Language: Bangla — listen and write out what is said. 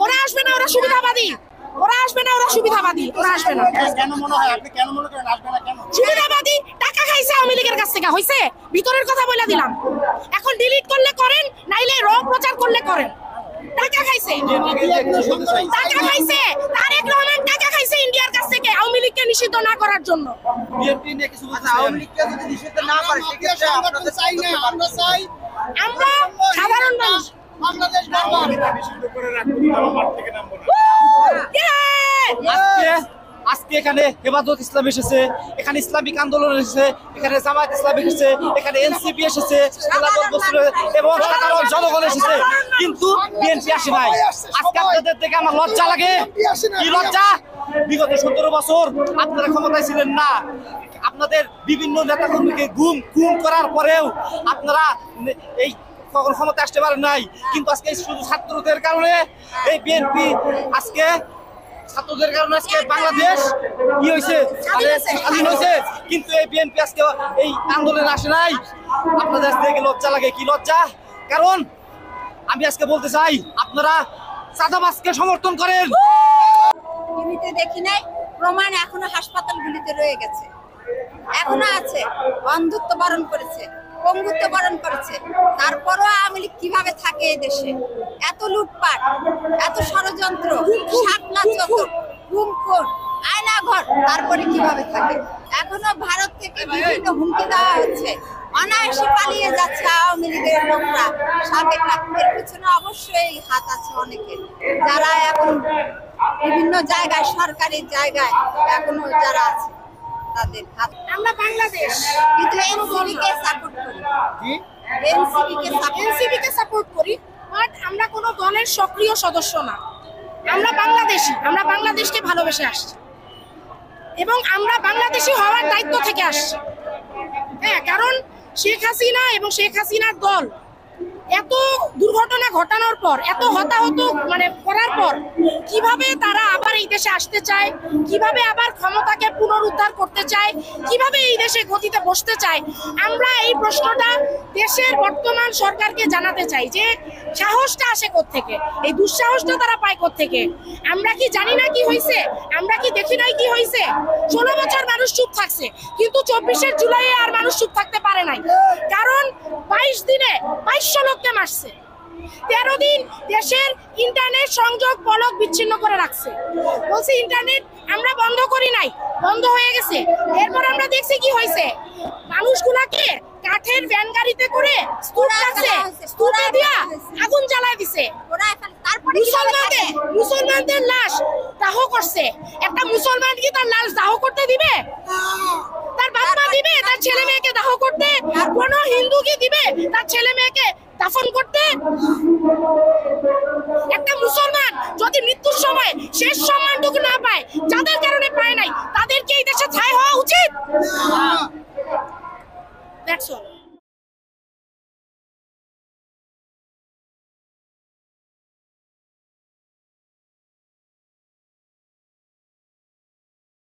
ওরা আসবে না, ওরা সুবিধাবাদী। ওরা আসবে না, ওরা সুবিধাবাদী। ওরা আসবে না। কেন মনে হয়, আপনি কেন মনে করেন আসবে না? কেন সুবিধাবাদী? টাকা খাইছে আওয়ামী লীগের কাছ থেকে, হইছে? ভিতরের কথা বলে দিলাম। এখন ডিলিট করলে করেন, নাইলে র প্রচার করলে করেন। টাকা খাইছে, টাকা খাইছে। তারেক রহমান টাকা খাইছে ইন্ডিয়ার কাছ থেকে আওয়ামী লীগকে নিষিদ্ধ না করার জন্য। বিএনপি নিয়ে কিছু বলতে চাই? আওয়ামী লীগকে যদি নিষিদ্ধ না করে সেক্ষেত্রে আপনাদের চাই না, আমরা চাই আমরা সাধারণ মানুষ বাংলাদেশ বারবার নিষিদ্ধ করে রাখবো, আমরা মাঠ থেকে নামবো না। আজকে এখানে হেফাজত ইসলাম এসেছে, এখানে ইসলামিক আন্দোলন এসেছে, এখানে জামায়াত ইসলামী এসেছে, এখানে এনসিপি এসেছে এবং সাধারণ জনগণ এসেছে, কিন্তু বিএনপি আসে নাই। আজকে আপনাদের থেকে আমার লজ্জা লাগে। কি লজ্জা? বিগত 17 বছর আপনারা ক্ষমতায় ছিলেন না। আপনাদের বিভিন্ন নেতাকর্মীকে গুম করার পরেও আপনারা এই কখন ক্ষমতা আসতে পারেন নাই, কিন্তু আজকে শুধু ছাত্রদের কারণে এই বিএনপি আজকে ছাত্রদের কারণে আজকে বাংলাদেশ কি হয়েছে, স্বাধীন হয়েছে, কিন্তু এই বিএনপি আজকে এই আন্দোলনে আসে নাই। আপনাদের দেখে লজ্জা লাগে। কি লজ্জা? কারণ আমি আজকে বলতে চাই, আপনারা চাঁদাবাজকে সমর্থন করেন। টিভিতে দেখি নাই, প্রমাণ এখনো হাসপাতালগুলিতে রয়ে গেছে, এখনো আছে। অন্ধত্ব বরণ করেছে, পঙ্গুত্ব বরণ করেছে, তারপরও আওয়ামী লীগ কিভাবে থাকে এই দেশে? এত লুটপাট, এত ষড়যন্ত্র, শাপলা চত্বর, গুম খুন, আয়নাঘর, তারপরে কিভাবে থাকে? এখনো ভারত থেকে বিভিন্ন হুমকি দেওয়া হচ্ছে, অনায়াসে পালিয়ে যাচ্ছে আওয়ামী লীগের লোকরা, সাবেকরা। এর পিছনে অবশ্যই হাত আছে অনেকের, যারা এখন বিভিন্ন জায়গায়, সরকারি জায়গায় এখনো যারা আছে তাদের হাত। আমরা বাংলাদেশ, কিন্তু এনসিপি কে সাপোর্ট করি, এনসিপি কে সাপোর্ট করি, বাট আমরা কোনো দলের সক্রিয় সদস্য না। আমরা বাংলাদেশী, আমরা বাংলাদেশকে ভালোবেসে আসছি এবং আমরা বাংলাদেশী হওয়ার দায়িত্ব থেকে আসছি। হ্যাঁ, কারণ শেখ হাসিনা এবং শেখ হাসিনার দল এত দুর্ঘটনা ঘটানোর পর, এত হতাহত করার পর কিভাবে তারা আবার এই দেশে আসতে চায়, কিভাবে আবার ক্ষমতাকে পুনরুদ্ধার করতে চায়, কিভাবে এই দেশে গতিতে বসতে চায়, আমরা এই প্রশ্নটা দেশের বর্তমান সরকারকে জানাতে চাই যে সাহসটা আসে কোত্থেকে, এই দুঃসাহসটা তারা পায় কোত্থেকে। আমরা কি জানি না কি হয়েছে? আমরা কি দেখি নাই কি হয়েছে? 16 বছর মানুষ চুপ থাকছে, কিন্তু 24 জুলাই আর মানুষ চুপ থাকতে পারে নাই। কারণ 22 দিনে 2200 লোককে মারছে, 13 দিন দেশের ইন্টারনেট সংযোগ পলক বিচ্ছিন্ন করে রাখছে। বলছি ইন্টারনেট আমরা বন্ধ করি নাই, বন্ধ হয়ে গেছে। এরপর আমরা দেখছি কি হয়েছে, মানুষগুলাকে কাঠের ভ্যান গাড়িতে করে স্তূপে দিয়া আগুন জ্বালায় দিছে। মুসলমানদের লাশ দাহ করছে। একটা মুসলমান কি তার লাশ দাহ করতে দিবে? তার বাবা দিবে তার ছেলে মেয়েকে দাহ করতে? কোন হিন্দু কি দিবে তার ছেলে মেয়েকে দাফন করতে? একটা মুসলমান যদি মৃত্যুর সময়